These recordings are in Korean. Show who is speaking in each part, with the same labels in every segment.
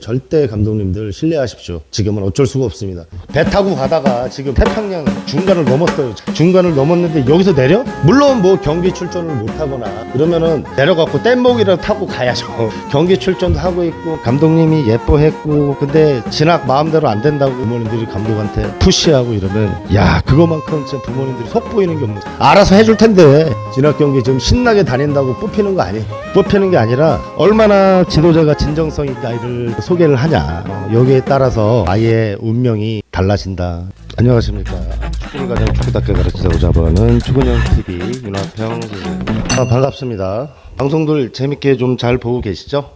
Speaker 1: 절대 감독님들 신뢰하십시오. 지금은 어쩔 수가 없습니다. 배 타고 가다가 지금 태평양 중간을 넘었어요. 중간을 넘었는데 여기서 내려? 물론 뭐 경기 출전을 못 하거나 그러면은 내려갖고 뗏목이라도 타고 가야죠. 경기 출전도 하고 있고 감독님이 예뻐했고 근데 진학 마음대로 안 된다고 부모님들이 감독한테 푸시하고 이러면 야 그거만큼 진짜 부모님들이 속 보이는 게 없는 알아서 해줄 텐데 진학 경기 좀 신나게 다닌다고 뽑히는 거 아니에요. 뽑히는 게 아니라 얼마나 지도자가 진정성 있게 아이를 소개를 하냐 여기에 따라서 아이의 운명이 달라진다. 안녕하십니까. 축구를 가장 축구답게 가르치자고자 하는 축구년TV 윤화평 선생님입니다. 반갑습니다. 방송들 재밌게 좀 잘 보고 계시죠?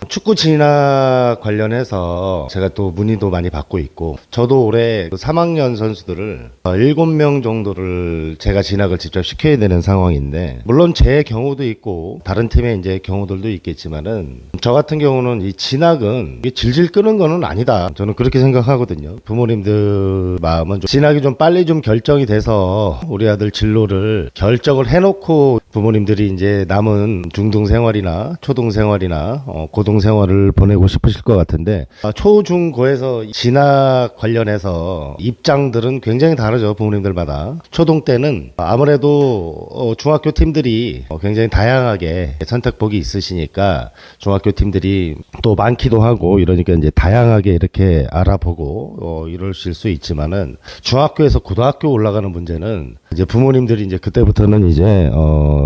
Speaker 1: 축구 진학 관련해서 제가 또 문의도 많이 받고 있고 저도 올해 3학년 선수들을 7명 정도를 제가 진학을 직접 시켜야 되는 상황인데 물론 제 경우도 있고 다른 팀의 이제 경우들도 있겠지만은 저 같은 경우는 이 진학은 이게 질질 끄는 거는 아니다. 저는 그렇게 생각하거든요. 부모님들 마음은 좀 진학이 좀 빨리 좀 결정이 돼서 우리 아들 진로를 결정을 해놓고 부모님들이 이제 남은 중등 생활이나 초등 생활이나 고등 생활을 보내고 싶으실 것 같은데 초, 중, 고에서 진학 관련해서 입장들은 굉장히 다르죠. 부모님들마다. 초등 때는 아무래도 중학교 팀들이 굉장히 다양하게 선택폭이 있으시니까 중학교 팀들이 또 많기도 하고 이러니까 이제 다양하게 이렇게 알아보고 이러실 수 있지만은 중학교에서 고등학교 올라가는 문제는 이제 부모님들이 이제 그때부터는 이제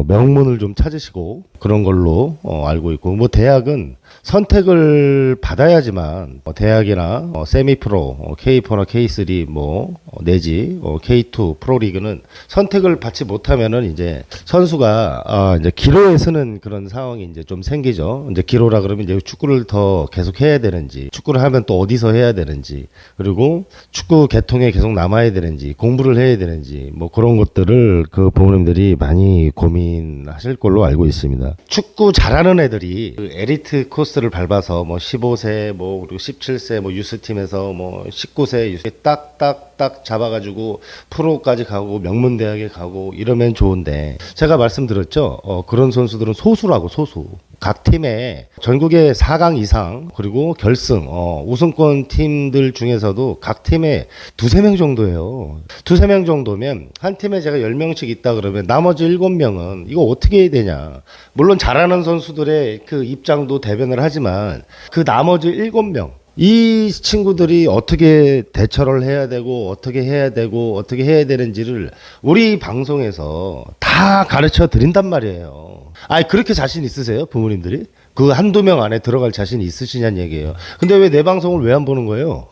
Speaker 1: 명문을 좀 찾으시고 그런 걸로 알고 있고 뭐 대학은 선택을 받아야지만 대학이나 세미프로, K4나 K3 뭐 내지 K2 프로리그는 선택을 받지 못하면은 이제 선수가 이제 기로에 서는 그런 상황이 이제 좀 생기죠. 이제 기로라 그러면 이제 축구를 더 계속 해야 되는지, 축구를 하면 또 어디서 해야 되는지, 그리고 축구 계통에 계속 남아야 되는지, 공부를 해야 되는지 뭐 그런 것들을 그 부모님들이 많이 고민하실 걸로 알고 있습니다. 축구 잘하는 애들이 그 에리트 코스를 밟아서 뭐 15세 뭐 그리고 17세 뭐 유스팀에서 뭐 19세 유스 딱딱딱 잡아가지고 프로까지 가고 명문대학에 가고 이러면 좋은데 제가 말씀드렸죠. 그런 선수들은 소수라고 소수. 각 팀에 전국의 4강 이상 그리고 결승 우승권 팀들 중에서도 각 팀에 두세 명 정도예요. 두세 명 정도면 한 팀에 제가 10명씩 있다 그러면 나머지 7명은 이거 어떻게 해야 되냐. 물론 잘하는 선수들의 그 입장도 대변을 하지만 그 나머지 7명 이 친구들이 어떻게 대처를 해야 되고 어떻게 해야 되고 어떻게 해야 되는지를 우리 방송에서 다 가르쳐 드린단 말이에요. 아니 그렇게 자신 있으세요? 부모님들이? 그 한두 명 안에 들어갈 자신이 있으시냐는 얘기예요. 근데 왜 내 방송을 왜 안 보는 거예요?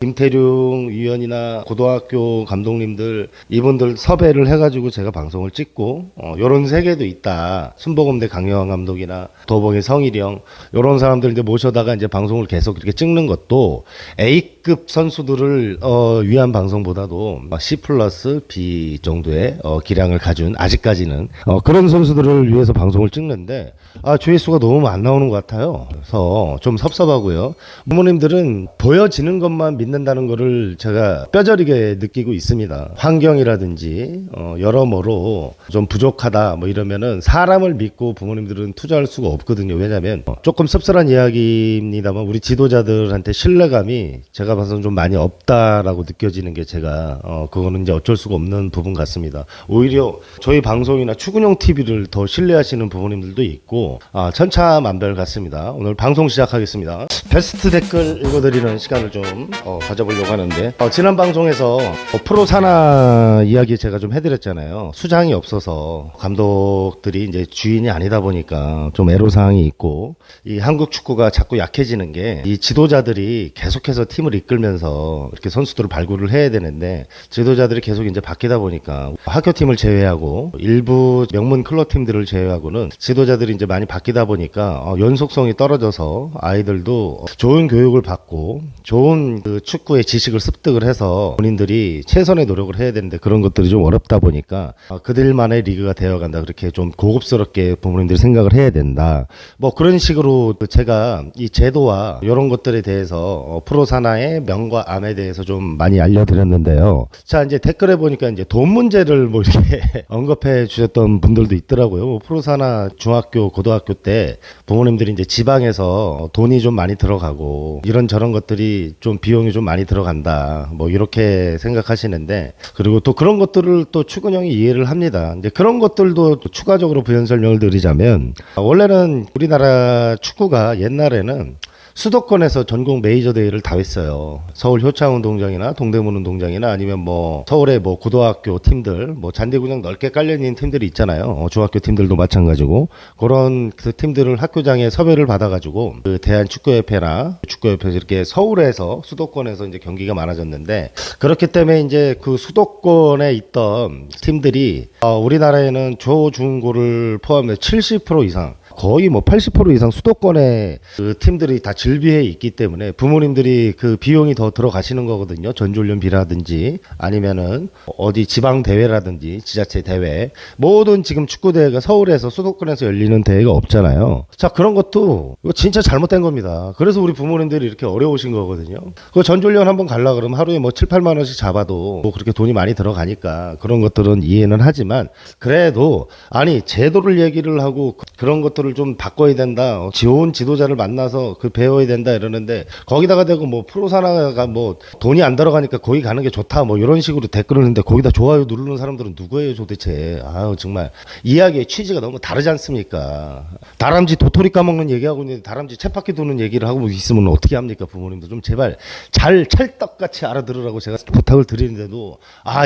Speaker 1: 김태룡 위원이나 고등학교 감독님들 이분들 섭외를 해가지고 제가 방송을 찍고 요런 세계도 있다. 순복음대 강요한 감독이나 도봉의 성일형 요런 사람들 이제 모셔다가 이제 방송을 계속 이렇게 찍는 것도 A급 선수들을 위한 방송보다도 C 플러스 B 정도의 기량을 가진 아직까지는 그런 선수들을 위해서 방송을 찍는데 조회수가 너무 안 나오는 것 같아요. 그래서 좀 섭섭하고요. 부모님들은 보여지는 것만 믿는다는 거를 제가 뼈저리게 느끼고 있습니다. 환경이라든지 여러모로 좀 부족하다 뭐 이러면은 사람을 믿고 부모님들은 투자할 수가 없거든요. 왜냐하면 조금 씁쓸한 이야기입니다만 우리 지도자들한테 신뢰감이 제가 봐서는 좀 많이 없다라고 느껴지는 게 제가 그거는 이제 어쩔 수가 없는 부분 같습니다. 오히려 저희 방송이나 축구용 TV를 더 신뢰하시는 부모님들도 있고 천차만별 같습니다. 오늘 방송 시작하겠습니다. 베스트 댓글 읽어드리는 시간을 좀 가져보려고 하는데 지난 방송에서 프로 산하 이야기 제가 좀 해드렸잖아요. 수장이 없어서 감독들이 이제 주인이 아니다 보니까 좀 애로사항이 있고 이 한국 축구가 자꾸 약해지는 게 이 지도자들이 계속해서 팀을 이끌면서 이렇게 선수들을 발굴을 해야 되는데 지도자들이 계속 이제 바뀌다 보니까 학교팀을 제외하고 일부 명문 클럽 팀들을 제외하고는 지도자들이 이제 많이 바뀌다 보니까 연속성이 떨어져서 아이들도 좋은 교육을 받고 좋은 좋은 그 축구의 지식을 습득을 해서 본인들이 최선의 노력을 해야 되는데 그런 것들이 좀 어렵다 보니까 그들만의 리그가 되어간다. 그렇게 좀 고급스럽게 부모님들이 생각을 해야 된다. 뭐 그런 식으로 제가 이 제도와 이런 것들에 대해서 프로 산하의 명과 암에 대해서 좀 많이 알려드렸는데요. 자, 이제 댓글에 보니까 이제 돈 문제를 뭐 이렇게 언급해 주셨던 분들도 있더라고요. 뭐 프로 산하 중학교, 고등학교 때 부모님들이 이제 지방에서 돈이 좀 많이 들어가고 이런저런 것들이 좀 비용이 좀 많이 들어간다. 뭐 이렇게 생각하시는데, 그리고 또 그런 것들을 또 추근형이 이해를 합니다. 이제 그런 것들도 추가적으로 부연 설명을 드리자면, 원래는 우리나라 축구가 옛날에는 수도권에서 전국 메이저 대회를 다 했어요. 서울 효창운동장이나 동대문 운동장이나 아니면 뭐 서울의 뭐 고등학교 팀들, 뭐 잔디구장 넓게 깔려 있는 팀들이 있잖아요. 중학교 팀들도 마찬가지고 그런 그 팀들을 학교장에 섭외를 받아가지고 그 대한축구협회나 축구협회에서 이렇게 서울에서 수도권에서 이제 경기가 많아졌는데, 그렇기 때문에 이제 그 수도권에 있던 팀들이 우리나라에는 조, 중, 고를 포함해 70% 이상, 거의 뭐 80% 이상 수도권에 그 팀들이 다 즐비해 있기 때문에 부모님들이 그 비용이 더 들어가시는 거거든요. 전지훈련비라든지 아니면은 어디 지방 대회라든지 지자체 대회, 모든 지금 축구 대회가 서울에서 수도권에서 열리는 대회가 없잖아요. 자, 그런 것도 이거 진짜 잘못된 겁니다. 그래서 우리 부모님들이 이렇게 어려우신 거거든요. 그 전지훈련 한번 갈라 그러면 하루에 뭐 7, 8만 원씩 잡아도 뭐 그렇게 돈이 많이 들어가니까 그런 것들은 이해는 하지만, 그래도 아니 제도를 얘기를 하고 그런 것들을 좀 바꿔야 된다. 좋은 지도자를 만나서 그 배워야 된다 이러는데, 거기다가 대고 뭐 프로 산하가 뭐 돈이 안 들어가니까 거기 가는 게 좋다 뭐 이런 식으로 댓글을 했는데, 거기다 좋아요 누르는 사람들은 누구예요 도대체. 아유 정말 이야기의 취지가 너무 다르지 않습니까? 다람쥐 도토리 까먹는 얘기하고 있는데 다람쥐 쳇바퀴 도는 얘기를 하고 있으면 어떻게 합니까? 부모님도 좀 제발 잘 찰떡같이 알아들으라고 제가 부탁을 드리는데도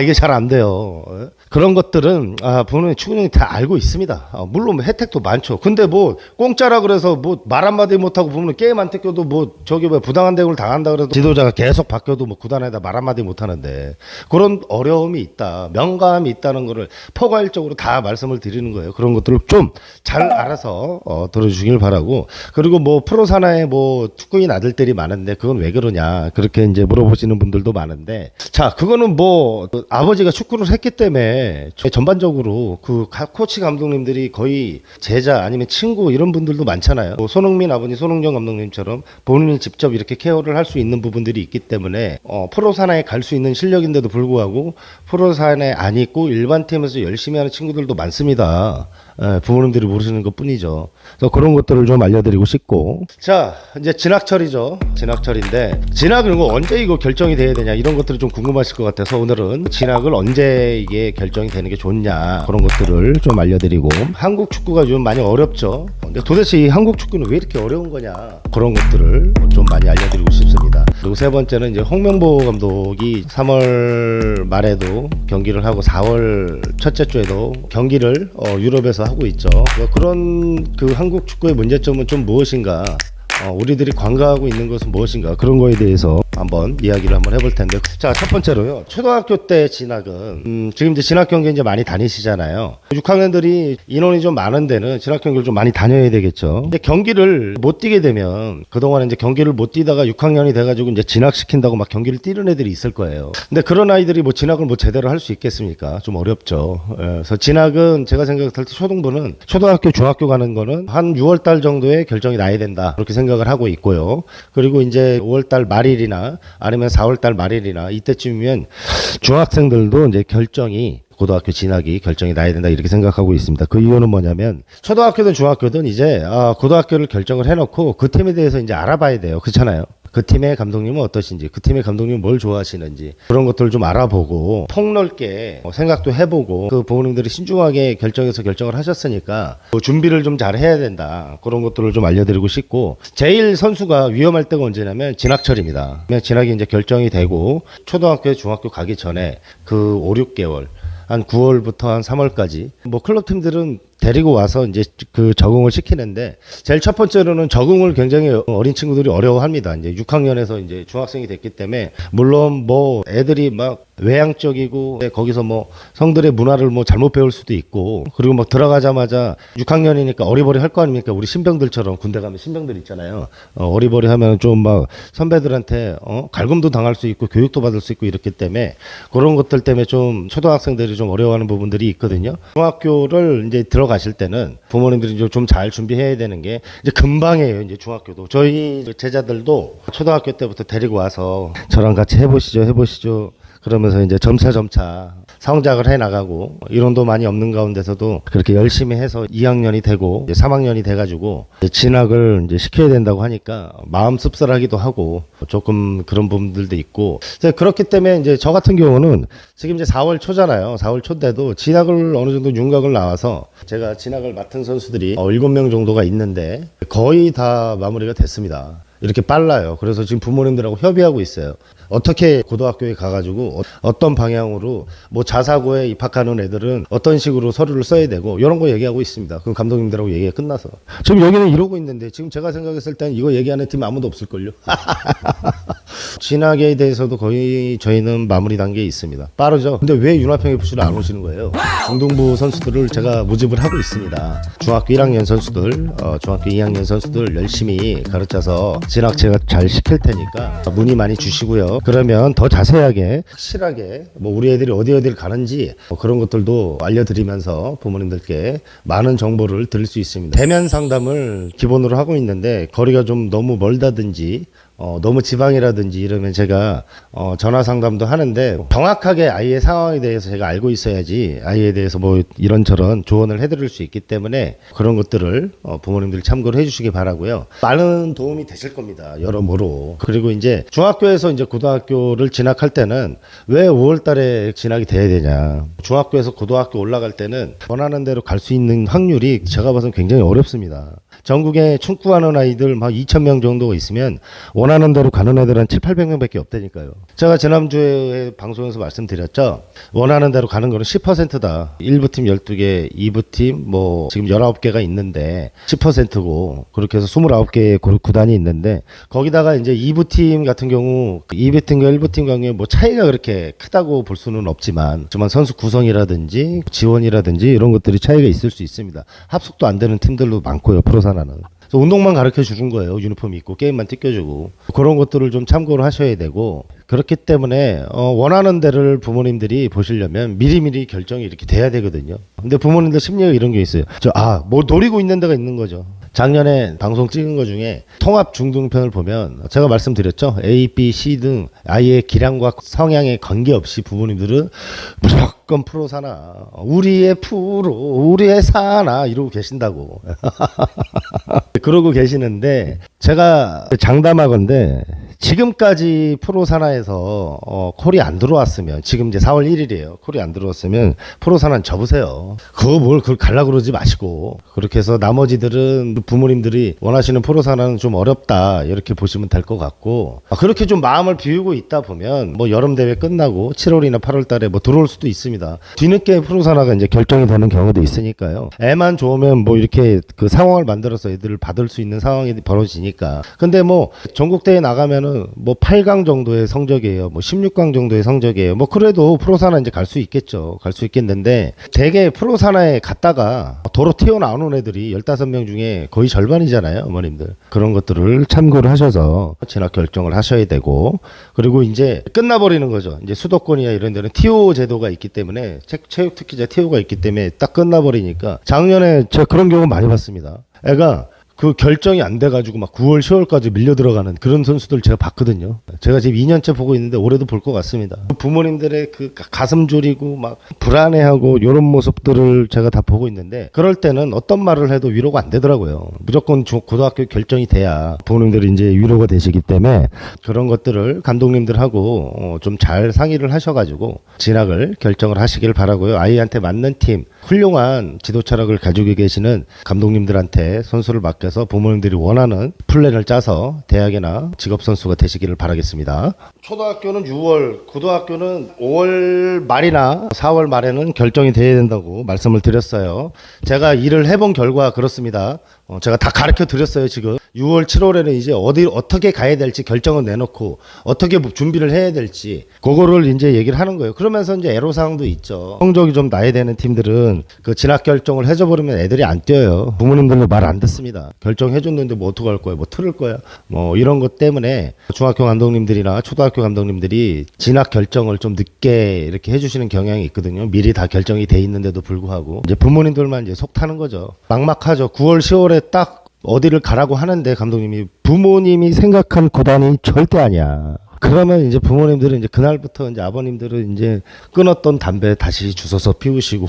Speaker 1: 이게 잘 안 돼요. 그런 것들은 부모님 추구형이 다 알고 있습니다. 물론 혜택도 많죠. 근데 뭐 공짜라 그래서 뭐 말 한마디 못하고 부모님 게임 안 뜯겨도 뭐 저기 뭐 부당한 대우를 당한다 그래도 지도자가 계속 바뀌어도 뭐 구단에다 말 한마디 못하는데, 그런 어려움이 있다, 명감이 있다는 거를 포괄적으로 다 말씀을 드리는 거예요. 그런 것들을 좀 잘 알아서 들어주시길 바라고. 그리고 뭐 프로 산하에 뭐 축구인 아들들이 많은데 그건 왜 그러냐 그렇게 이제 물어보시는 분들도 많은데, 자, 그거는 뭐 아버지가 축구를 했기 때문에 전반적으로 그 코치 감독님들이 거의 제자 아니면 친구 이런 분들도 많잖아요. 뭐 손흥민 아버님, 손흥정 감독님처럼 본인이 직접 이렇게 케어를 할 수 있는 부분들이 있기 때문에 프로 산하에 갈 수 있는 실력인데도 불구하고 프로 산하에 안 있고 일반 팀에서 열심히 하는 친구들도 많습니다. 부모님들이 모르시는 것 뿐이죠. 그래서 그런 것들을 좀 알려드리고 싶고. 자, 이제 진학철이죠. 진학철인데 진학을 이거 언제 이거 결정이 돼야 되냐 이런 것들이 좀 궁금하실 것 같아서 오늘은 진학을 언제 이게 결정이 되는 게 좋냐 그런 것들을 좀 알려드리고, 한국 축구가 좀 많이 어렵죠. 근데 도대체 이 한국 축구는 왜 이렇게 어려운 거냐 그런 것들을 좀 많이 알려드리고 싶습니다. 그리고 세 번째는 이제 홍명보 감독이 3월 말에도 경기를 하고 4월 첫째 주에도 경기를 유럽에서 하고 있죠. 그런 그 한국 축구의 문제점은 좀 무엇인가, 우리들이 관가하고 있는 것은 무엇인가, 그런 거에 대해서 한번 이야기를 한번 해볼 텐데, 자, 첫 번째로요, 초등학교 때 진학은 지금 이제 진학 경기 이제 많이 다니시잖아요. 6학년들이 인원이 좀 많은 데는 진학 경기를 좀 많이 다녀야 되겠죠. 근데 경기를 못 뛰게 되면, 그동안 이제 경기를 못 뛰다가 6학년이 돼가지고 이제 진학시킨다고 막 경기를 뛰는 애들이 있을 거예요. 근데 그런 아이들이 뭐 진학을 뭐 제대로 할 수 있겠습니까? 좀 어렵죠. 그래서 진학은 제가 생각할 때 초등부는 초등학교, 중학교 가는 거는 한 6월달 정도에 결정이 나야 된다, 그렇게 생각을 하고 있고요. 그리고 이제 5월달 말일이나 아니면 4월달 말일이나 이때쯤이면 중학생들도 이제 결정이, 고등학교 진학이 결정이 나야 된다, 이렇게 생각하고 있습니다. 그 이유는 뭐냐면 초등학교든 중학교든 이제 고등학교를 결정을 해놓고 그 팀에 대해서 이제 알아봐야 돼요. 그렇잖아요. 그 팀의 감독님은 어떠신지, 그 팀의 감독님은 뭘 좋아하시는지 그런 것들을 좀 알아보고 폭넓게 생각도 해보고, 그 부모님들이 신중하게 결정을 하셨으니까 뭐 준비를 좀 잘 해야 된다, 그런 것들을 좀 알려드리고 싶고, 제일 선수가 위험할 때가 언제냐면 진학철입니다. 진학이 이제 결정이 되고 초등학교, 중학교 가기 전에 그 5, 6개월 한 9월부터 한 3월까지 뭐 클럽 팀들은 데리고 와서 이제 그 적응을 시키는데 제일 첫 번째로는 적응을 굉장히 어린 친구들이 어려워합니다. 이제 6학년에서 이제 중학생이 됐기 때문에 물론 뭐 애들이 막 외향적이고 거기서 뭐 성들의 문화를 뭐 잘못 배울 수도 있고 그리고 막 들어가자마자 6학년이니까 어리버리 할 거 아닙니까? 우리 신병들처럼 군대 가면 신병들 있잖아요. 어리버리 하면 좀 막 선배들한테 갈굼도 당할 수 있고 교육도 받을 수 있고 이렇기 때문에 그런 것들 때문에 좀 초등학생들이 좀 어려워하는 부분들이 있거든요. 중학교를 이제 들어가실 때는 부모님들이 좀 잘 준비해야 되는 게 이제 금방이에요. 이제 중학교도 저희 제자들도 초등학교 때부터 데리고 와서 저랑 같이 해보시죠. 그러면서 이제 점차 성장을 해 나가고 이론도 많이 없는 가운데서도 그렇게 열심히 해서 2학년이 되고 이제 3학년이 돼가지고 이제 진학을 이제 시켜야 된다고 하니까 마음 씁쓸하기도 하고 조금 그런 부분들도 있고 그렇기 때문에 이제 저 같은 경우는 지금 이제 4월 초잖아요. 4월 초인데도 진학을 어느 정도 윤곽을 나와서 제가 진학을 맡은 선수들이 7명 정도가 있는데 거의 다 마무리가 됐습니다. 이렇게 빨라요. 그래서 지금 부모님들하고 협의하고 있어요. 어떻게 고등학교에 가가지고 어떤 방향으로 뭐 자사고에 입학하는 애들은 어떤 식으로 서류를 써야 되고 이런 거 얘기하고 있습니다. 그럼 감독님들하고 얘기가 끝나서 지금 여기는 이러고 있는데 지금 제가 생각했을 땐 이거 얘기하는 팀 아무도 없을걸요. 진학에 대해서도 거의 저희는 마무리 단계에 있습니다. 빠르죠. 근데 왜 윤화평FC를 안 오시는 거예요? 중등부 선수들을 제가 모집을 하고 있습니다. 중학교 1학년 선수들, 중학교 2학년 선수들 열심히 가르쳐서 진학 제가 잘 시킬 테니까 문의 많이 주시고요. 그러면 더 자세하게 확실하게 뭐 우리 애들이 어디를 가는지 그런 것들도 알려드리면서 부모님들께 많은 정보를 드릴 수 있습니다. 대면 상담을 기본으로 하고 있는데 거리가 좀 너무 멀다든지 너무 지방이라든지 이러면 제가 전화 상담도 하는데 정확하게 아이의 상황에 대해서 제가 알고 있어야지 아이에 대해서 뭐 이런저런 조언을 해드릴 수 있기 때문에 그런 것들을 부모님들 참고를 해주시기 바라고요. 많은 도움이 되실 겁니다. 여러모로. 그리고 이제 중학교에서 이제 고등학교를 진학할 때는 왜 5월달에 진학이 돼야 되냐? 중학교에서 고등학교 올라갈 때는 원하는 대로 갈 수 있는 확률이 제가 봐서는 굉장히 어렵습니다. 전국에 축구하는 아이들 막 2,000명 정도가 있으면 원하는 대로 가는 애들 한 700~800명 밖에 없다니까요. 제가 지난주에 방송에서 말씀드렸죠. 원하는 대로 가는 거는 10%다. 1부 팀 12개, 2부 팀 뭐 지금 19개가 있는데 10%고 그렇게 해서 29개의 구단이 있는데 거기다가 이제 2부 팀 같은 경우 2부 팀과 1부 팀 경우에 뭐 차이가 그렇게 크다고 볼 수는 없지만 선수 구성이라든지 지원이라든지 이런 것들이 차이가 있을 수 있습니다. 합숙도 안 되는 팀들도 많고요. 프로사나는. 그래서 운동만 가르쳐 주는 거예요. 유니폼 입고 게임만 뜯겨주고 그런 것들을 좀 참고를 하셔야 되고 그렇기 때문에 원하는 데를 부모님들이 보시려면 미리미리 결정이 이렇게 돼야 되거든요. 근데 부모님들 심리가 이런 게 있어요. 뭐 노리고 있는 데가 있는 거죠. 작년에 방송 찍은 것 중에 통합 중등편을 보면 제가 말씀드렸죠. A, B, C 등 아이의 기량과 성향에 관계없이 부모님들은 무조건 프로 사나 우리의 프로 우리의 사나 이러고 계신다고 그러고 계시는데 제가 장담하건대 지금까지 프로 산하에서 콜이 안 들어왔으면 지금 이제 4월 1일이에요. 콜이 안 들어왔으면 프로 산하는 접으세요. 그걸 갈라 그러지 마시고 그렇게 해서 나머지들은 부모님들이 원하시는 프로 산하는 좀 어렵다 이렇게 보시면 될 것 같고 그렇게 좀 마음을 비우고 있다 보면 뭐 여름 대회 끝나고 7월이나 8월 달에 뭐 들어올 수도 있습니다. 뒤늦게 프로 산하가 이제 결정이 되는 경우도 있으니까요. 애만 좋으면 뭐 이렇게 그 상황을 만들어서 애들을 받을 수 있는 상황이 벌어지니까. 근데 뭐 전국대회 나가면 뭐 8강 정도의 성적이에요. 뭐 16강 정도의 성적이에요. 뭐 그래도 프로사나 이제 갈 수 있겠죠. 갈 수 있겠는데 대개 프로사나에 갔다가 도로 튀어나오는 애들이 15명 중에 거의 절반이잖아요. 어머님들. 그런 것들을 참고를 하셔서 진학 결정을 하셔야 되고 그리고 이제 끝나버리는 거죠. 이제 수도권이나 이런 데는 TO 제도가 있기 때문에 체육 특기자 TO가 있기 때문에 딱 끝나버리니까 작년에 제가 그런 경우 많이 봤습니다. 애가 그 결정이 안 돼가지고 막 9월, 10월까지 밀려 들어가는 그런 선수들 제가 봤거든요. 제가 지금 2년째 보고 있는데 올해도 볼 것 같습니다. 부모님들의 그 가슴 졸이고 막 불안해하고 이런 모습들을 제가 다 보고 있는데 그럴 때는 어떤 말을 해도 위로가 안 되더라고요. 무조건 고등학교 결정이 돼야 부모님들이 이제 위로가 되시기 때문에 그런 것들을 감독님들하고 좀 잘 상의를 하셔가지고 진학을 결정을 하시길 바라고요. 아이한테 맞는 팀, 훌륭한 지도 철학을 가지고 계시는 감독님들한테 선수를 맡겨서 부모님들이 원하는 플랜을 짜서 대학이나 직업선수가 되시기를 바라겠습니다. 초등학교는 6월, 고등학교는 5월 말이나 4월 말에는 결정이 돼야 된다고 말씀을 드렸어요. 제가 일을 해본 결과 그렇습니다. 제가 다 가르쳐 드렸어요. 지금 6월, 7월에는 이제 어떻게 가야 될지 결정을 내놓고 어떻게 준비를 해야 될지 그거를 이제 얘기를 하는 거예요. 그러면서 이제 애로사항도 있죠. 성적이 좀 나야 되는 팀들은 그 진학 결정을 해줘버리면 애들이 안 뛰어요. 부모님들도 말 안 듣습니다. 결정해줬는데 뭐 어떡할 거야, 뭐 틀을 거야, 뭐 이런 것 때문에 중학교 감독님들이나 초등학교 감독님들이 진학 결정을 좀 늦게 이렇게 해주시는 경향이 있거든요. 미리 다 결정이 돼 있는데도 불구하고 이제 부모님들만 이제 속 타는 거죠. 막막하죠. 9월, 10월에 딱 어디를 가라고 하는데 감독님이 부모님이 생각한 구단이 절대 아니야. 그러면 이제 부모님들은 이제 그날부터 이제 아버님들은 이제 끊었던 담배 다시 주워서 피우시고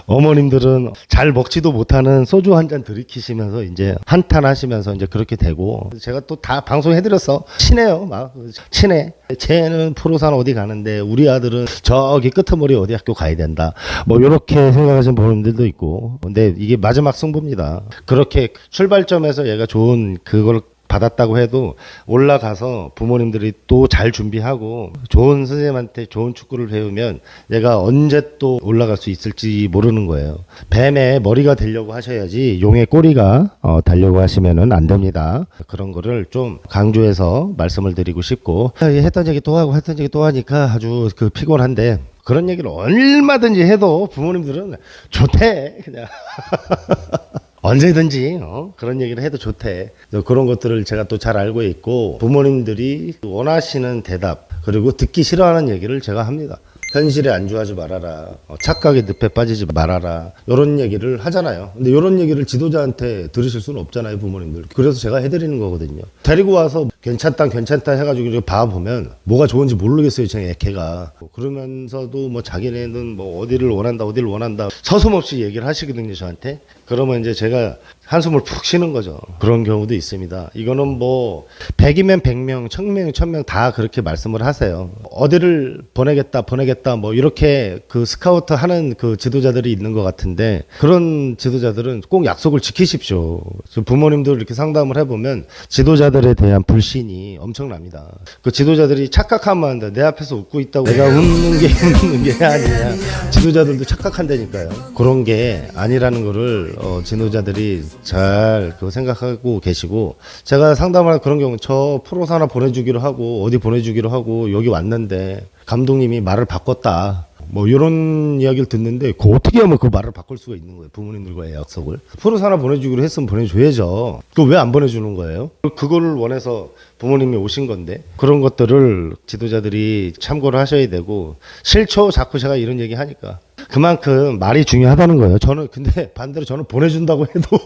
Speaker 1: 어머님들은 잘 먹지도 못하는 소주 한 잔 들이키시면서 이제 한탄 하시면서 이제 그렇게 되고 제가 또 다 방송해드렸어. 친해요. 막 친해. 쟤는 프로산 어디 가는데 우리 아들은 저기 끄트머리 어디 학교 가야 된다. 뭐 이렇게 생각하시는 부모님들도 있고 근데 이게 마지막 승부입니다. 그렇게 출발점에서 얘가 좋은 그걸 받았다고 해도 올라가서 부모님들이 또 잘 준비하고 좋은 선생님한테 좋은 축구를 배우면 얘가 언제 또 올라갈 수 있을지 모르는 거예요. 뱀의 머리가 되려고 하셔야지 용의 꼬리가 달려고 하시면은 안 됩니다. 그런 거를 좀 강조해서 말씀을 드리고 싶고 했던 얘기 또 하고 했던 얘기 또 하니까 아주 그 피곤한데 그런 얘기를 얼마든지 해도 부모님들은 좋대 그냥 언제든지 그런 얘기를 해도 좋대. 그런 것들을 제가 또 잘 알고 있고 부모님들이 원하시는 대답 그리고 듣기 싫어하는 얘기를 제가 합니다. 현실에 안주하지 말아라. 착각의 늪에 빠지지 말아라. 이런 얘기를 하잖아요. 근데 이런 얘기를 지도자한테 들으실 수는 없잖아요, 부모님들. 그래서 제가 해드리는 거거든요. 데리고 와서 괜찮다 해가지고 이렇게 봐보면 뭐가 좋은지 모르겠어요, 제 걔가. 그러면서도 뭐 자기네는 뭐 어디를 원한다 서슴없이 얘기를 하시거든요, 저한테. 그러면 이제 제가 한숨을 푹 쉬는 거죠. 그런 경우도 있습니다. 이거는 뭐 100이면 100명, 1000명, 1000명 다 그렇게 말씀을 하세요. 어디를 보내겠다 뭐 이렇게 그 스카우트 하는 그 지도자들이 있는 것 같은데 그런 지도자들은 꼭 약속을 지키십시오. 부모님들 이렇게 상담을 해보면 지도자들에 대한 불신이 엄청납니다. 그 지도자들이 착각하면 내 앞에서 웃고 있다고 내가 웃는 게 아니야. 지도자들도 착각한다니까요. 그런 게 아니라는 거를 지도자들이 잘 그거 생각하고 계시고 제가 상담할 그런 경우 저 프로사 하나 보내주기로 하고 어디 보내주기로 하고 여기 왔는데 감독님이 말을 바꿨다. 뭐 이런 이야기를 듣는데 그 어떻게 하면 그 말을 바꿀 수가 있는 거예요. 부모님들과의 약속을. 프로사 하나 보내주기로 했으면 보내줘야죠. 그거 왜 안 보내주는 거예요? 그거를 원해서 부모님이 오신 건데 그런 것들을 지도자들이 참고를 하셔야 되고 싫죠. 자꾸 제가 이런 얘기 하니까. 그만큼 말이 중요하다는 거예요. 저는 근데 반대로 저는 보내준다고 해도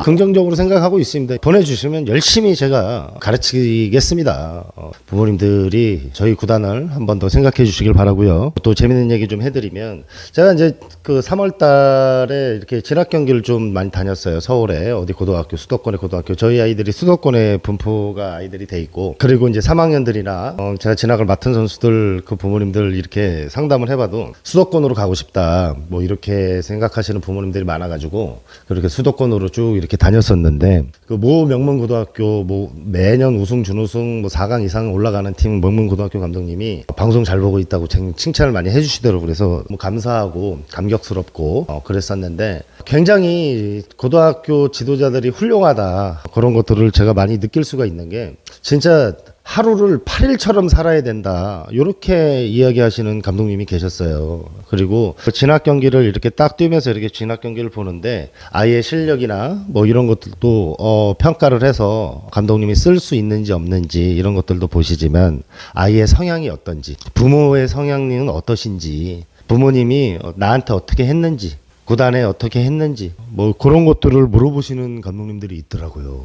Speaker 1: 긍정적으로 생각하고 있습니다. 보내주시면 열심히 제가 가르치겠습니다. 부모님들이 저희 구단을 한 번 더 생각해 주시길 바라고요. 또 재밌는 얘기 좀 해드리면 제가 이제 그 3월 달에 이렇게 진학 경기를 좀 많이 다녔어요. 서울에 어디 고등학교 수도권의 고등학교 저희 아이들이 수도권에 분포가 아이들이 돼 있고 그리고 이제 3학년들이나 제가 진학을 맡은 선수들 그 부모님들 이렇게 상담을 해봐도 수도권으로 가고 싶다 뭐 이렇게 생각하시는 부모님들이 많아가지고 그렇게 수도권으로 쭉 이렇게 다녔었는데 그 모 명문고등학교 뭐 매년 우승 준우승 뭐 4강 이상 올라가는 팀 명문고등학교 감독님이 방송 잘 보고 있다고 칭찬을 많이 해주시더라고요. 그래서 뭐 감사하고 감격스럽고 그랬었는데 굉장히 고등학교 지도자들이 훌륭하다 그런 것들을 제가 많이 느낄 수가 있는 게 진짜 하루를 8일처럼 살아야 된다 이렇게 이야기하시는 감독님이 계셨어요. 그리고 그 진학 경기를 이렇게 딱 뛰면서 이렇게 진학 경기를 보는데 아이의 실력이나 뭐 이런 것들도 평가를 해서 감독님이 쓸 수 있는지 없는지 이런 것들도 보시지만 아이의 성향이 어떤지 부모의 성향은 어떠신지 부모님이 나한테 어떻게 했는지 구단에 어떻게 했는지 뭐 그런 것들을 물어보시는 감독님들이 있더라고요.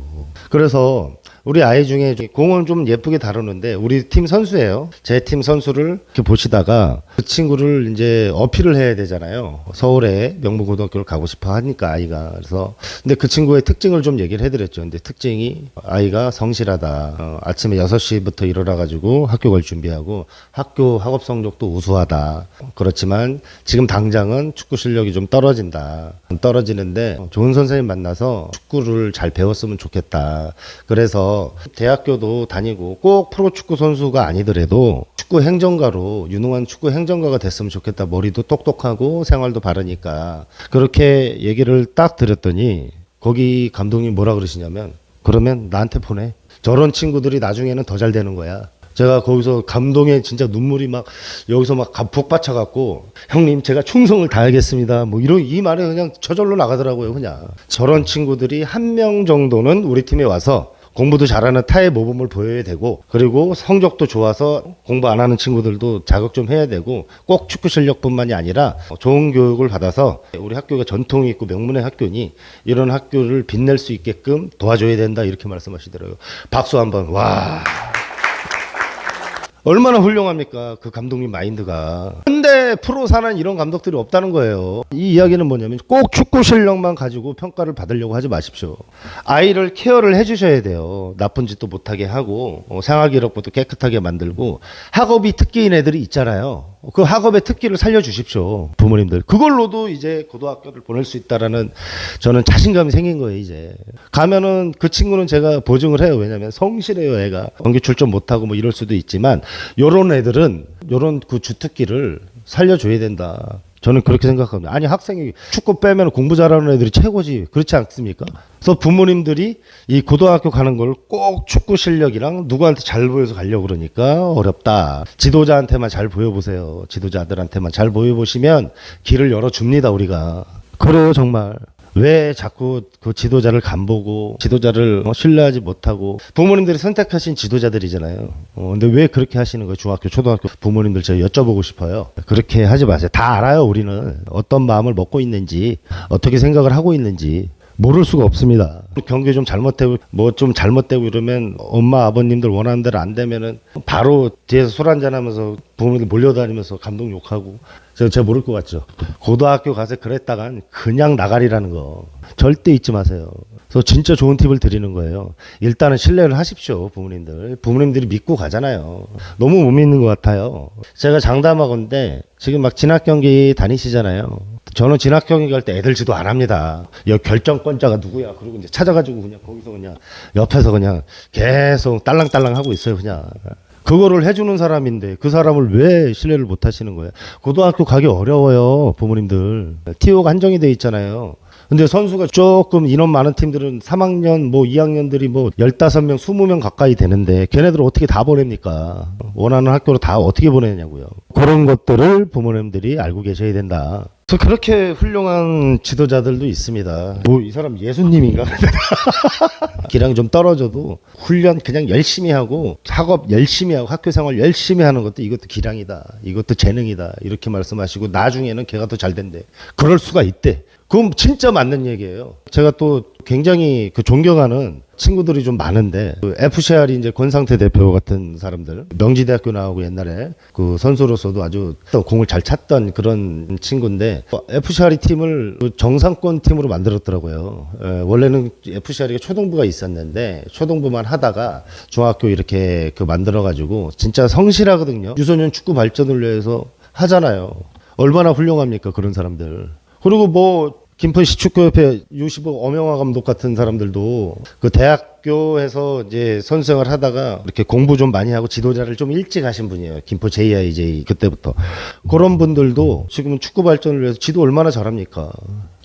Speaker 1: 그래서 우리 아이 중에 공을 좀 예쁘게 다루는데 우리 팀 선수예요. 제 팀 선수를 이렇게 보시다가 그 친구를 이제 어필을 해야 되잖아요. 서울에 명문고등학교를 가고 싶어 하니까 아이가. 그래서 근데 그 친구의 특징을 좀 얘기를 해드렸죠. 근데 특징이 아이가 성실하다. 아침에 6시부터 일어나가지고 학교 갈 준비하고 학교 학업 성적도 우수하다. 그렇지만 지금 당장은 축구 실력이 좀 떨어지는데 좋은 선생님 만나서 축구를 잘 배웠으면 좋겠다. 그래서 대학교도 다니고 꼭 프로축구 선수가 아니더라도 축구 행정가로 유능한 축구 행정가가 됐으면 좋겠다. 머리도 똑똑하고 생활도 바르니까. 그렇게 얘기를 딱 드렸더니 거기 감독님 뭐라 그러시냐면 그러면 나한테 보내. 저런 친구들이 나중에는 더 잘 되는 거야. 제가 거기서 감동에 진짜 눈물이 막 여기서 막 북받쳐 갖고 형님 제가 충성을 다하겠습니다. 뭐 이런 이 말에 그냥 저절로 나가더라고요. 그냥 저런 친구들이 한 명 정도는 우리 팀에 와서 공부도 잘하는 타의 모범을 보여야 되고 그리고 성적도 좋아서 공부 안 하는 친구들도 자극 좀 해야 되고 꼭 축구 실력뿐만이 아니라 좋은 교육을 받아서 우리 학교가 전통이 있고 명문의 학교니 이런 학교를 빛낼 수 있게끔 도와줘야 된다 이렇게 말씀하시더라고요. 박수 한번. 와. 얼마나 훌륭합니까? 그 감독님 마인드가. 근데 프로 사는 이런 감독들이 없다는 거예요. 이 이야기는 뭐냐면 꼭 축구 실력만 가지고 평가를 받으려고 하지 마십시오. 아이를 케어를 해주셔야 돼요. 나쁜 짓도 못하게 하고 생활 기록부터 깨끗하게 만들고 학업이 특기인 애들이 있잖아요. 그 학업의 특기를 살려주십시오. 부모님들. 그걸로도 이제 고등학교를 보낼 수 있다라는 저는 자신감이 생긴 거예요. 이제 가면은 그 친구는 제가 보증을 해요. 왜냐면 성실해요. 애가 경기 출전 못하고 뭐 이럴 수도 있지만 요런 애들은 요런 그 주특기를 살려줘야 된다. 저는 그렇게 생각합니다. 아니 학생이 축구 빼면 공부 잘하는 애들이 최고지. 그렇지 않습니까? 그래서 부모님들이 이 고등학교 가는 걸 꼭 축구 실력이랑 누구한테 잘 보여서 가려고 그러니까 어렵다. 지도자한테만 잘 보여보세요. 지도자들한테만 잘 보여보시면 길을 열어줍니다. 우리가. 그래요 정말. 왜 자꾸 그 지도자를 간보고 지도자를 신뢰하지 못하고 부모님들이 선택하신 지도자들이잖아요. 근데 왜 그렇게 하시는 거예요? 중학교, 초등학교 부모님들 제가 여쭤보고 싶어요. 그렇게 하지 마세요. 다 알아요. 우리는 어떤 마음을 먹고 있는지 어떻게 생각을 하고 있는지 모를 수가 없습니다. 경기 좀 잘못되고 뭐 좀 잘못되고 이러면 엄마 아버님들 원하는 대로 안 되면은 바로 뒤에서 술 한잔하면서 부모님들 몰려다니면서 감독 욕하고 제가 모를 것 같죠. 고등학교 가서 그랬다간 그냥 나가리라는 거 절대 잊지 마세요. 그래서 진짜 좋은 팁을 드리는 거예요. 일단은 신뢰를 하십시오. 부모님들이 믿고 가잖아요. 너무 못 믿는 것 같아요. 제가 장담하건데 지금 막 진학 경기 다니시잖아요. 저는 진학 경기 갈 때 애들 지도 안 합니다. 여기 결정권자가 누구야? 그리고 이제 찾아가지고 그냥 거기서 그냥 옆에서 그냥 계속 딸랑딸랑 하고 있어요. 그냥. 그거를 해주는 사람인데 그 사람을 왜 신뢰를 못 하시는 거예요? 고등학교 가기 어려워요. 부모님들. TO가 한정이 돼 있잖아요. 근데 선수가 조금 인원 많은 팀들은 3학년 뭐 2학년들이 뭐 15명 20명 가까이 되는데 걔네들 어떻게 다 보냅니까? 원하는 학교로 다 어떻게 보내냐고요. 그런 것들을 부모님들이 알고 계셔야 된다. 그래서 그렇게 훌륭한 지도자들도 있습니다. 뭐 이 사람 예수님인가? 기량이 좀 떨어져도 훈련 그냥 열심히 하고 학업 열심히 하고 학교 생활 열심히 하는 것도 이것도 기량이다. 이것도 재능이다. 이렇게 말씀하시고 나중에는 걔가 더 잘 된대. 그럴 수가 있대. 그건 진짜 맞는 얘기예요. 제가 또 굉장히 그 존경하는 친구들이 좀 많은데 그 FCR이 이제 권상태 대표 같은 사람들 명지대학교 나오고 옛날에 그 선수로서도 아주 또 공을 잘 찼던 그런 친구인데 FCR이 팀을 정상권 팀으로 만들었더라고요. 원래는 FCR이 초등부가 있었는데 초등부만 하다가 중학교 이렇게 그 만들어가지고 진짜 성실하거든요. 유소년 축구 발전을 위해서 하잖아요. 얼마나 훌륭합니까 그런 사람들. 그리고 뭐 김포시 축구협회 U15 엄영화 감독 같은 사람들도 그 대학교에서 이제 선수생활 하다가 이렇게 공부 좀 많이 하고 지도자를 좀 일찍 하신 분이에요. 김포 JIJ 그때부터. 그런 분들도 지금은 축구 발전을 위해서 지도 얼마나 잘합니까?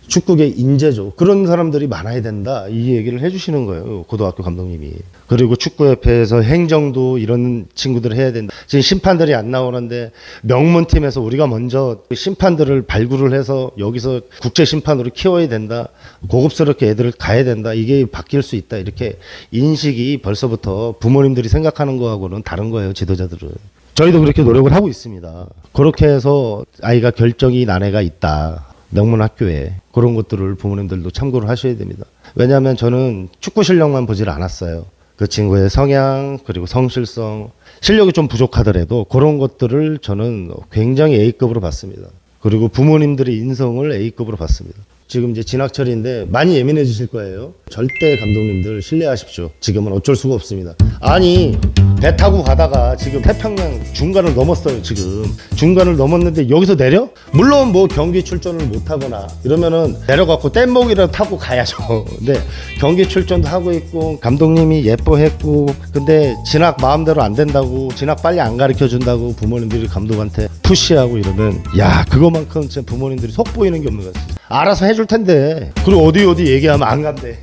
Speaker 1: 축구계 인재죠. 그런 사람들이 많아야 된다. 이 얘기를 해주시는 거예요. 고등학교 감독님이. 그리고 축구협회에서 행정도 이런 친구들 해야 된다. 지금 심판들이 안 나오는데 명문팀에서 우리가 먼저 심판들을 발굴을 해서 여기서 국제심판으로 키워야 된다. 고급스럽게 애들을 가야 된다. 이게 바뀔 수 있다. 이렇게 인식이 벌써부터 부모님들이 생각하는 거하고는 다른 거예요. 지도자들은. 저희도 그렇게 노력을 하고 있습니다. 그렇게 해서 아이가 결정이 난 애가 있다. 명문 학교에 그런 것들을 부모님들도 참고를 하셔야 됩니다. 왜냐하면 저는 축구 실력만 보질 않았어요. 그 친구의 성향 그리고 성실성 실력이 좀 부족하더라도 그런 것들을 저는 굉장히 A급으로 봤습니다. 그리고 부모님들의 인성을 A급으로 봤습니다. 지금 이제 진학철인데 많이 예민해지실 거예요. 절대 감독님들 신뢰하십시오. 지금은 어쩔 수가 없습니다. 아니 배 타고 가다가 지금 태평양 중간을 넘었어요. 지금 중간을 넘었는데 여기서 내려? 물론 뭐 경기 출전을 못하거나 이러면은 내려갖고 뗏목이라도 타고 가야죠. 근데 경기 출전도 하고 있고 감독님이 예뻐했고 근데 진학 마음대로 안 된다고 진학 빨리 안 가르쳐준다고 부모님들이 감독한테 푸시하고 이러면 야 그거만큼 진짜 부모님들이 속 보이는 게 없는 것 같아요. 알아서 해줄 텐데 그리고 어디 얘기하면 안 간대.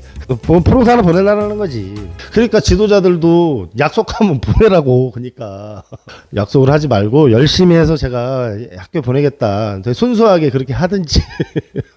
Speaker 1: 뭐 프로사를 보내라는 거지. 그러니까 지도자들도 약속하면 보내라고. 그러니까 약속을 하지 말고 열심히 해서 제가 학교 보내겠다. 순수하게 그렇게 하든지.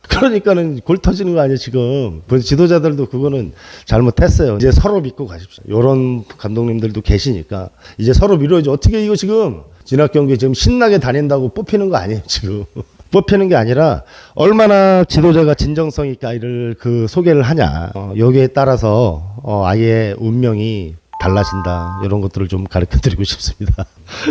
Speaker 1: 그러니까는 골 터지는 거 아니에요 지금. 지도자들도 그거는 잘못했어요. 이제 서로 믿고 가십시오. 이런 감독님들도 계시니까 이제 서로 믿어야지. 어떻게 이거 지금 진학 경기 지금 신나게 다닌다고 뽑히는 거 아니에요 지금. 뽑히는 게 아니라 얼마나 지도자가 진정성 있게 아이를 그 소개를 하냐. 여기에 따라서 아이의 운명이 달라진다. 이런 것들을 좀 가르쳐 드리고 싶습니다.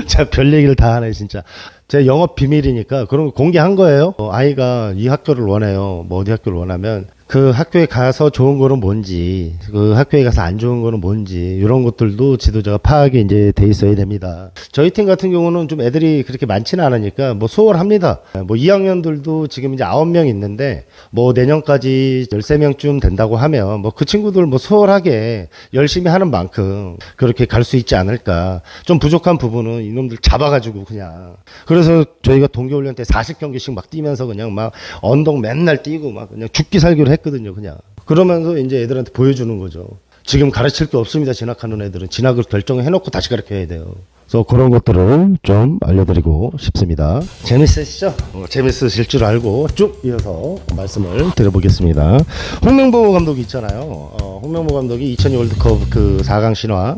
Speaker 1: 제가 별 얘기를 다 하네 진짜. 제 영업 비밀이니까 그런 거 공개한 거예요. 아이가 이 학교를 원해요. 뭐 어디 학교를 원하면 그 학교에 가서 좋은 거는 뭔지, 그 학교에 가서 안 좋은 거는 뭔지, 이런 것들도 지도자가 파악이 이제 돼 있어야 됩니다. 저희 팀 같은 경우는 좀 애들이 그렇게 많지는 않으니까 뭐 수월합니다. 뭐 2학년들도 지금 이제 9명 있는데 뭐 내년까지 13명쯤 된다고 하면 뭐 그 친구들 뭐 수월하게 열심히 하는 만큼 그렇게 갈 수 있지 않을까. 좀 부족한 부분은 이놈들 잡아가지고 그냥. 그래서 저희가 동계훈련 때 40경기씩 막 뛰면서 그냥 막 언덕 맨날 뛰고 막 그냥 죽기 살기로 했거든요, 그냥. 그러면서 이제 애들한테 보여주는 거죠. 지금 가르칠 게 없습니다, 진학하는 애들은. 진학을 결정해놓고 다시 가르쳐야 돼요. 그래서 그런 것들을 좀 알려드리고 싶습니다. 재밌으시죠? 재밌으실 줄 알고 쭉 이어서 말씀을 드려보겠습니다. 홍명보 감독이 있잖아요. 홍명보 감독이 2002 월드컵 그 4강 신화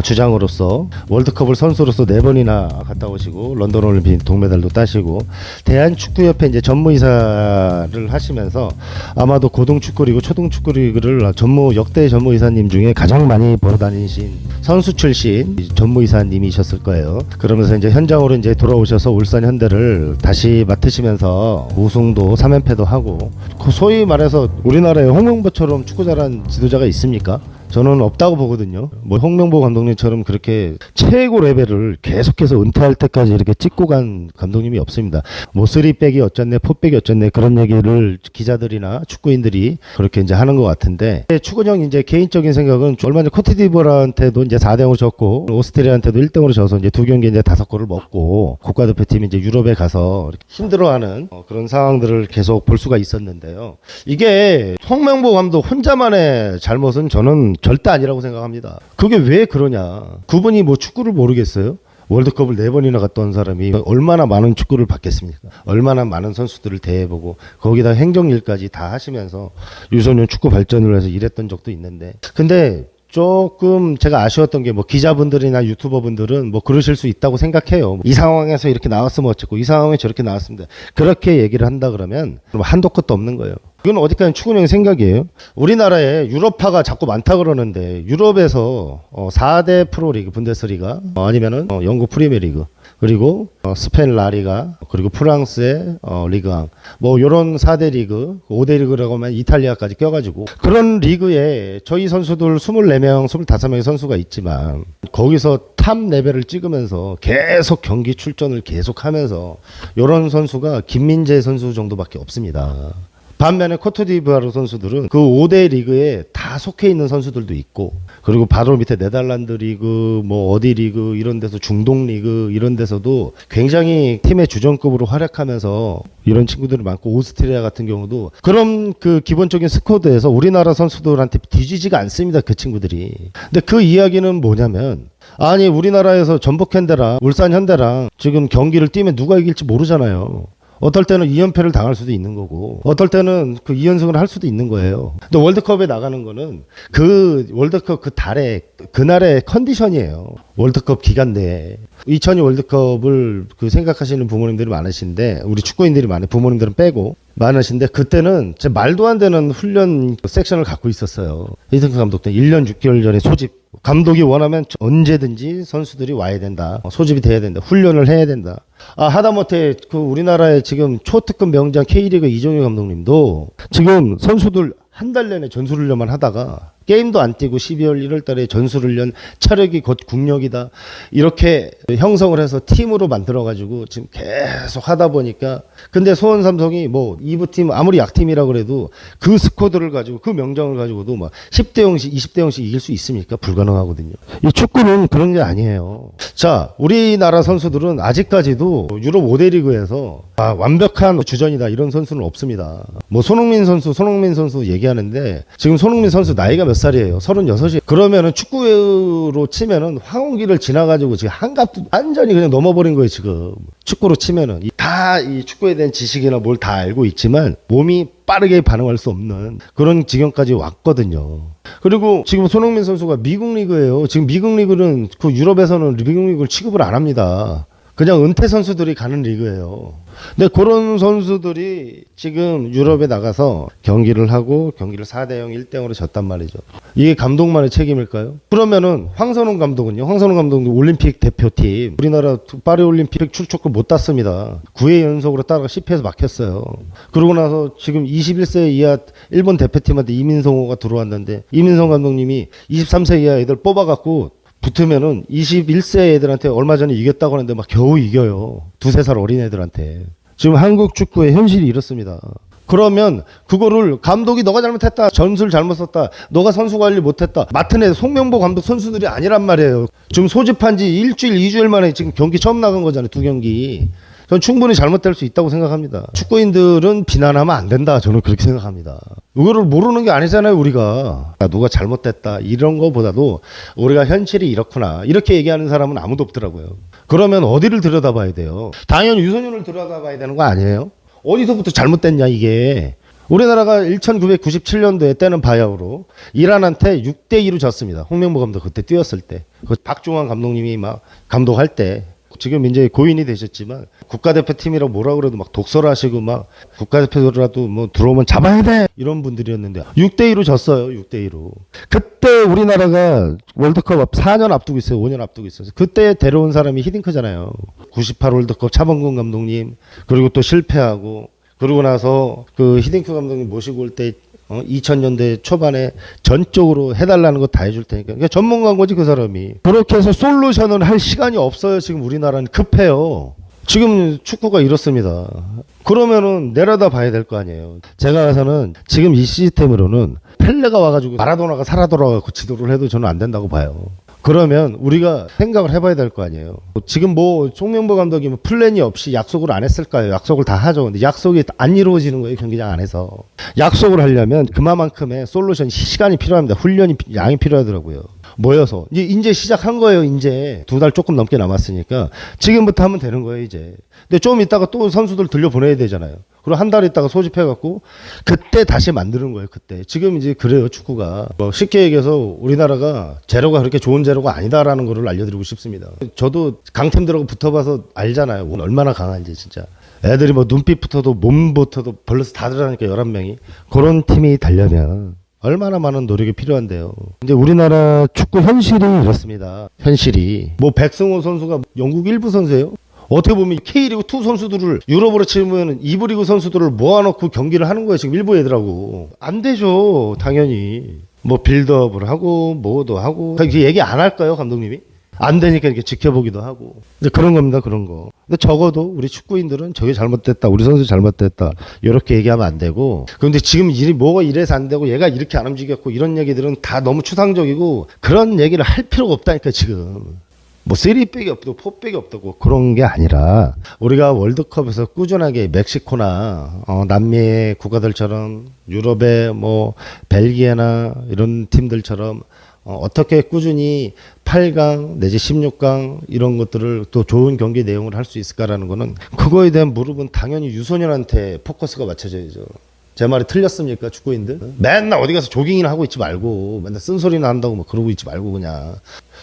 Speaker 1: 주장으로서 월드컵을 선수로서 4번이나 갔다 오시고 런던 올림픽 동메달도 따시고 대한축구협회 이제 전무이사를 하시면서 아마도 고등축구리그 초등축구리그를 역대 전무이사님 중에 가장 많이 벌어다니신 선수 출신 전무이사님이셨습니다. 을 거예요. 그러면서 이제 현장으로 이제 돌아오셔서 울산 현대를 다시 맡으시면서 우승도 3연패도 하고 소위 말해서 우리나라에 홍명보처럼 축구 잘한 지도자가 있습니까? 저는 없다고 보거든요. 뭐 홍명보 감독님처럼 그렇게 최고 레벨을 계속해서 은퇴할 때까지 이렇게 찍고 간 감독님이 없습니다. 뭐 3백이 어쨌네, 4백이 어쨌네 그런 얘기를 기자들이나 축구인들이 그렇게 이제 하는 것 같은데 축구형 이제 개인적인 생각은 얼마 전에 코트디부아르한테도 이제 4대0으로 졌고 오스트리아한테도 1등으로 져서 이제 2경기 이제 5골을 먹고 국가대표팀이 이제 유럽에 가서 힘들어하는 그런 상황들을 계속 볼 수가 있었는데요. 이게 홍명보 감독 혼자만의 잘못은 저는 절대 아니라고 생각합니다. 그게 왜 그러냐. 그분이 뭐 축구를 모르겠어요? 월드컵을 4번이나 갔다 온 사람이 얼마나 많은 축구를 봤겠습니까? 얼마나 많은 선수들을 대해보고 거기다 행정일까지 다 하시면서 유소년 축구 발전을 위해서 일했던 적도 있는데 근데 조금 제가 아쉬웠던 게 뭐 기자분들이나 유튜버분들은 뭐 그러실 수 있다고 생각해요. 이 상황에서 이렇게 나왔으면 어쨌고 이 상황에 저렇게 나왔습니다. 그렇게 얘기를 한다 그러면 한도 끝도 없는 거예요. 이건 어디까지 축구형의 생각이에요. 우리나라에 유럽파가 자꾸 많다 그러는데 유럽에서 4대 프로리그 분데스리가 아니면은 영국 프리미어리그 그리고 스페인 라리가 그리고 프랑스의 리그왕 뭐 요런 4대 리그 5대 리그라고 하면 이탈리아까지 껴가지고 그런 리그에 저희 선수들 24명 25명의 선수가 있지만 거기서 탑 레벨을 찍으면서 계속 경기 출전을 계속하면서 요런 선수가 김민재 선수 정도밖에 없습니다. 반면에 코트디부아르 선수들은 그 5대 리그에 다 속해 있는 선수들도 있고 그리고 바로 밑에 네덜란드 리그 뭐 어디 리그 이런 데서 중동 리그 이런 데서도 굉장히 팀의 주전급으로 활약하면서 이런 친구들이 많고 오스트리아 같은 경우도 그런 그 기본적인 스쿼드에서 우리나라 선수들한테 뒤지지가 않습니다. 그 친구들이. 근데 그 이야기는 뭐냐면 아니 우리나라에서 전북현대랑 울산현대랑 지금 경기를 뛰면 누가 이길지 모르잖아요. 어떨 때는 2연패를 당할 수도 있는 거고 어떨 때는 그 2연승을 할 수도 있는 거예요. 근데 월드컵에 나가는 거는 그 월드컵 그 달에 그날의 컨디션이에요. 월드컵 기간 내에 2002 월드컵을 그 생각하시는 부모님들이 많으신데 우리 축구인들이 많아요. 부모님들은 빼고 많으신데 그때는 제 말도 안 되는 훈련 섹션을 갖고 있었어요. 이승엽 감독 때 1년 6개월 전에 소집 감독이 원하면 언제든지 선수들이 와야 된다. 소집이 돼야 된다. 훈련을 해야 된다. 하다못해 그 우리나라의 지금 초특급 명장 K리그 이종효 감독님도 지금 선수들 한 달 내내 전술훈련만 하다가 게임도 안 뛰고 12월 1월 달에 전술훈련 차력이 곧 국력이다. 이렇게 형성을 해서 팀으로 만들어가지고 지금 계속 하다 보니까 근데 수원 삼성이 뭐 2부 팀 아무리 약팀이라 그래도 그 스쿼드를 가지고 그 명장을 가지고도 막 10대 0씩 20대 0씩 이길 수 있습니까? 불가능하거든요. 이 축구는 그런 게 아니에요. 자, 우리나라 선수들은 아직까지도 유럽 5대 리그에서 완벽한 주전이다 이런 선수는 없습니다. 뭐 손흥민 선수 얘기하는데 지금 손흥민 선수 나이가 몇 살이에요? 36이에요. 그러면은 축구로 치면은 황혼기를 지나가지고 지금 한갑 완전히 그냥 넘어버린 거예요, 지금. 축구로 치면은. 다 이 축구에 대한 지식이나 뭘 다 알고 있지만 몸이 빠르게 반응할 수 없는 그런 지경까지 왔거든요. 그리고 지금 손흥민 선수가 미국 리그예요. 지금 미국 리그는 그 유럽에서는 미국 리그를 취급을 안 합니다. 그냥 은퇴 선수들이 가는 리그예요. 근데 그런 선수들이 지금 유럽에 나가서 경기를 하고 경기를 4대 0, 1대 0으로 졌단 말이죠. 이게 감독만의 책임일까요? 그러면은 황선홍 감독은요. 황선홍 감독도 올림픽 대표팀 우리나라 파리 올림픽 출조권 못 땄습니다. 9회 연속으로 따라가 10회에서 막혔어요. 그러고 나서 지금 21세 이하 일본 대표팀한테 이민성호가 들어왔는데 이민성 감독님이 23세 이하 애들 뽑아갖고 붙으면은 21세 애들한테 얼마 전에 이겼다고 하는데 막 겨우 이겨요. 2-3살 어린 애들한테. 지금 한국 축구의 현실이 이렇습니다. 그러면 그거를 감독이 너가 잘못했다. 전술 잘못 썼다. 너가 선수 관리 못했다. 맡은 애 송명보 감독 선수들이 아니란 말이에요. 지금 소집한 지 일주일, 2주일 만에 지금 경기 처음 나간 거잖아요. 2경기. 전 충분히 잘못될 수 있다고 생각합니다. 축구인들은 비난하면 안 된다. 저는 그렇게 생각합니다. 이거를 모르는 게 아니잖아요, 우리가. 누가 잘못됐다. 이런 거보다도 우리가 현실이 이렇구나. 이렇게 얘기하는 사람은 아무도 없더라고요. 그러면 어디를 들여다봐야 돼요? 당연히 유소년을 들여다봐야 되는 거 아니에요? 어디서부터 잘못됐냐, 이게. 우리나라가 1997년도에 때는 바야흐로 이란한테 6대2로 졌습니다. 홍명보 감독 그때 뛰었을 때. 그 박종환 감독님이 막 감독할 때. 지금 이제 고인이 되셨지만 국가대표팀이라고 뭐라 그래도 막 독설을 하시고 막 국가대표라도 뭐 들어오면 잡아야 돼 이런 분들이었는데 6대2로 졌어요. 6대2로. 그때 우리나라가 월드컵 4년 앞두고 있어요. 5년 앞두고 있어요. 그때 데려온 사람이 히딩크잖아요. 98 월드컵 차범근 감독님 그리고 또 실패하고 그러고 나서 그 히딩크 감독님 모시고 올 때 2000년대 초반에 전적으로 해달라는 거 다 해줄 테니까. 그러니까 전문가인 거지, 그 사람이. 그렇게 해서 솔루션을 할 시간이 없어요. 지금 우리나라는 급해요. 지금 축구가 이렇습니다. 그러면은 내려다 봐야 될 거 아니에요. 제가 봐서는 지금 이 시스템으로는 펠레가 와가지고 마라도나가 살아 돌아가고 지도를 해도 저는 안 된다고 봐요. 그러면 우리가 생각을 해봐야 될 거 아니에요. 지금 뭐 송명보 감독이 플랜이 없이 약속을 안 했을까요? 약속을 다 하죠. 근데 약속이 안 이루어지는 거예요. 경기장 안에서. 약속을 하려면 그만큼의 솔루션 시간이 필요합니다. 훈련이 양이 필요하더라고요. 모여서 이제 시작한 거예요. 이제 2달 조금 넘게 남았으니까 지금부터 하면 되는 거예요. 이제. 근데 좀 있다가 또 선수들 들려보내야 되잖아요. 그리고 한 달 있다가 소집해갖고 그때 다시 만드는 거예요. 그때. 지금 이제 그래요. 축구가. 뭐 쉽게 얘기해서 우리나라가 재료가 그렇게 좋은 재료가 아니다라는 거를 알려드리고 싶습니다. 저도 강팀들하고 붙어봐서 알잖아요. 얼마나 강한지 진짜. 애들이 뭐 눈빛부터도 몸부터도 벌써 다 들어가니까 11명이. 그런 팀이 되려면 얼마나 많은 노력이 필요한데요. 근데 우리나라 축구 현실이 이렇습니다. 현실이. 뭐 백승호 선수가 영국 1부 선수예요. 어떻게 보면 K리그 2 선수들을 유럽으로 치면 2부 리그 선수들을 모아놓고 경기를 하는 거예요. 지금 일부 애들하고. 안 되죠. 당연히. 뭐 빌드업을 하고 뭐도 하고. 이렇게 얘기 안 할까요, 감독님이? 안 되니까 이렇게 지켜보기도 하고. 이제 그런 겁니다, 그런 거. 근데 적어도 우리 축구인들은 저게 잘못됐다, 우리 선수 잘못됐다, 이렇게 얘기하면 안 되고. 그런데 지금 일이 뭐가 이래서 안 되고 얘가 이렇게 안 움직였고 이런 얘기들은 다 너무 추상적이고 그런 얘기를 할 필요가 없다니까, 지금. 뭐 3백이 없고 4백이 없다고 그런 게 아니라 우리가 월드컵에서 꾸준하게 멕시코나 남미의 국가들처럼 유럽의 뭐 벨기에나 이런 팀들처럼 어떻게 꾸준히 8강 내지 16강 이런 것들을 또 좋은 경기 내용을 할 수 있을까라는 거는 그거에 대한 무릎은 당연히 유소년한테 포커스가 맞춰져야죠. 제 말이 틀렸습니까, 축구인들? 맨날 어디 가서 조깅이나 하고 있지 말고 맨날 쓴소리나 한다고 뭐 그러고 있지 말고 그냥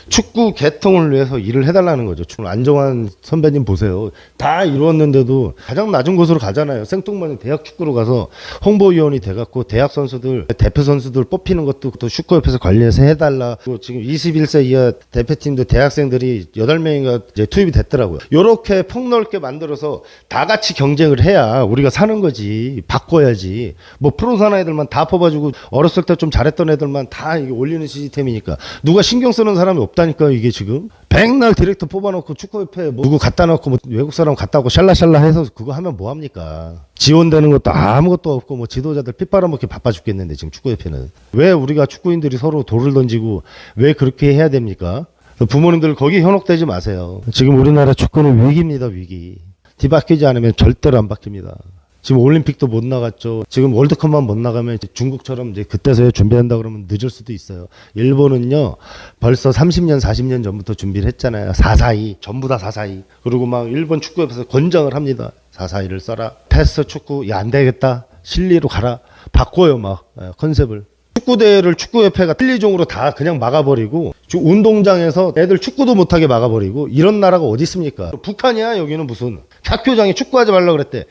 Speaker 1: 축구 개통을 위해서 일을 해달라는 거죠. 안정환 선배님 보세요. 다 이루었는데도 가장 낮은 곳으로 가잖아요. 생뚱맞은 대학 축구로 가서 홍보위원이 돼갖고 대학 선수들, 대표 선수들 뽑히는 것도 또 축구협회에서 관리해서 해달라. 그리고 지금 21세 이하 대표팀도 대학생들이 8명인가 이제 투입이 됐더라고요. 요렇게 폭넓게 만들어서 다 같이 경쟁을 해야 우리가 사는 거지. 바꿔야지. 뭐 프로 사는 애들만 다 뽑아주고 어렸을 때 좀 잘했던 애들만 다 이게 올리는 시스템이니까 누가 신경 쓰는 사람이 없다니까요. 이게 지금 백날 디렉터 뽑아놓고 축구협회 뭐 누구 갖다 놓고 뭐 외국 사람 갖다 놓고 샬라샬라 해서 그거 하면 뭐합니까? 지원되는 것도 아무것도 없고 뭐 지도자들 피 빨아먹기 바빠 죽겠는데 지금 축구협회는 왜 우리가 축구인들이 서로 돌을 던지고 왜 그렇게 해야 됩니까? 부모님들 거기 현혹되지 마세요. 지금 우리나라 축구는 위기입니다. 위기. 뒤바뀌지 않으면 절대로 안 바뀝니다. 지금 올림픽도 못 나갔죠. 지금 월드컵만 못 나가면 이제 중국처럼 이제 그때서야 준비한다 그러면 늦을 수도 있어요. 일본은요 벌써 30년 40년 전부터 준비를 했잖아요. 442 전부 다 442. 그리고 막 일본 축구협에서 권장을 합니다. 442를 써라. 패스 축구 야 안 되겠다. 실리로 가라. 바꿔요 막 컨셉을. 축구대회를 축구협회가 1, 2종으로 다 그냥 막아버리고 운동장에서 애들 축구도 못하게 막아버리고 이런 나라가 어디 있습니까? 북한이야. 여기는 무슨 학교장에 축구하지 말라 그랬대.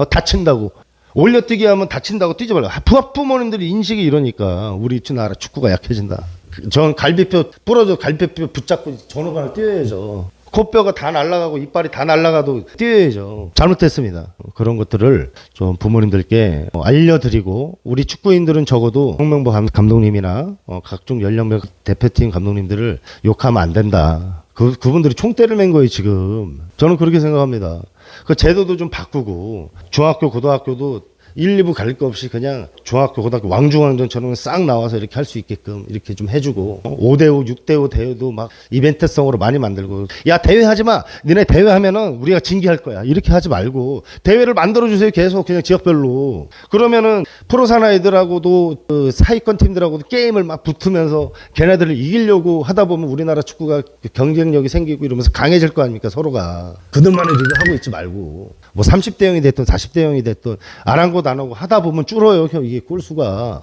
Speaker 1: 다친다고. 올려뛰기 하면 다친다고 뛰지 말라. 부모님들이 인식이 이러니까 우리 나라 축구가 약해진다. 전 갈비뼈 부러져 갈비뼈 붙잡고 전후반을 뛰어야죠. 코뼈가 다 날아가고 이빨이 다 날아가도 뛰어야죠. 잘못됐습니다. 그런 것들을 좀 부모님들께 알려드리고 우리 축구인들은 적어도 홍명보 감독님이나 각종 연령별 대표팀 감독님들을 욕하면 안 된다. 그분들이 총대를 맨 거예요 지금. 저는 그렇게 생각합니다. 그 제도도 좀 바꾸고 중학교 고등학교도 1, 2부 갈 거 없이 그냥 중학교 고등학교 왕중왕전처럼 싹 나와서 이렇게 할 수 있게끔 이렇게 좀 해주고 5대5 6대5 대회도 막 이벤트성으로 많이 만들고 야 대회 하지마 니네 대회 하면은 우리가 징계할 거야 이렇게 하지 말고 대회를 만들어주세요. 계속 그냥 지역별로. 그러면은 프로 사나이들하고도 그 사위권 팀들하고도 게임을 막 붙으면서 걔네들을 이기려고 하다 보면 우리나라 축구가 경쟁력이 생기고 이러면서 강해질 거 아닙니까 서로가. 그들만의 리그 하고 있지 말고 뭐 30대 0이 됐든 40대 0이 됐든 아랑곳 안 하고 하다 보면 줄어요. 이게 골수가.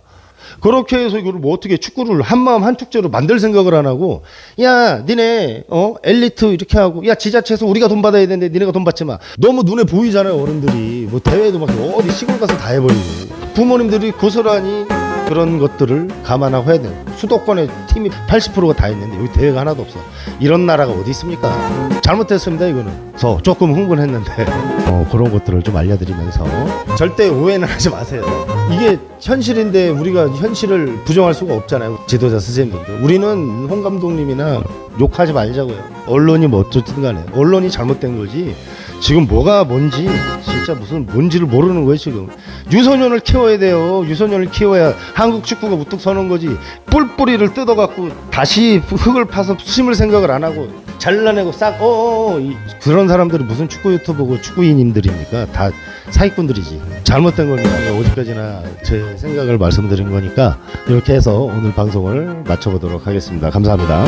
Speaker 1: 그렇게 해서 이걸 뭐 어떻게 축구를 한마음 한축제로 만들 생각을 안 하고 야 니네 엘리트 이렇게 하고 야 지자체에서 우리가 돈 받아야 되는데 니네가 돈 받지 마. 너무 눈에 보이잖아요 어른들이. 뭐 대회도 막 어디 시골 가서 다 해버리고. 부모님들이 고스란히 그런 것들을 감안하고 해야 돼요. 수도권에 팀이 80%가 다 있는데 여기 대회가 하나도 없어. 이런 나라가 어디 있습니까? 잘못됐습니다 이거는. 그래서 조금 흥분했는데 그런 것들을 좀 알려드리면서 절대 오해는 하지 마세요. 이게 현실인데 우리가 현실을 부정할 수가 없잖아요. 지도자 선생님들. 우리는 홍 감독님이나 욕하지 말자고요. 언론이 뭐 어쨌든 간에 언론이 잘못된 거지 지금 뭐가 뭔지 진짜 무슨 뭔지를 모르는 거예요 지금. 유소년을 키워야 돼요. 유소년을 키워야 한국 축구가 우뚝 서는 거지. 뿔뿌리를 뜯어갖고 다시 흙을 파서 심을 생각을 안 하고 잘라내고 싹 그런 사람들이 무슨 축구 유튜버고 축구인님들입니까? 다 사기꾼들이지. 잘못된 겁니다. 어디까지나 제 생각을 말씀드린 거니까 이렇게 해서 오늘 방송을 마쳐보도록 하겠습니다. 감사합니다.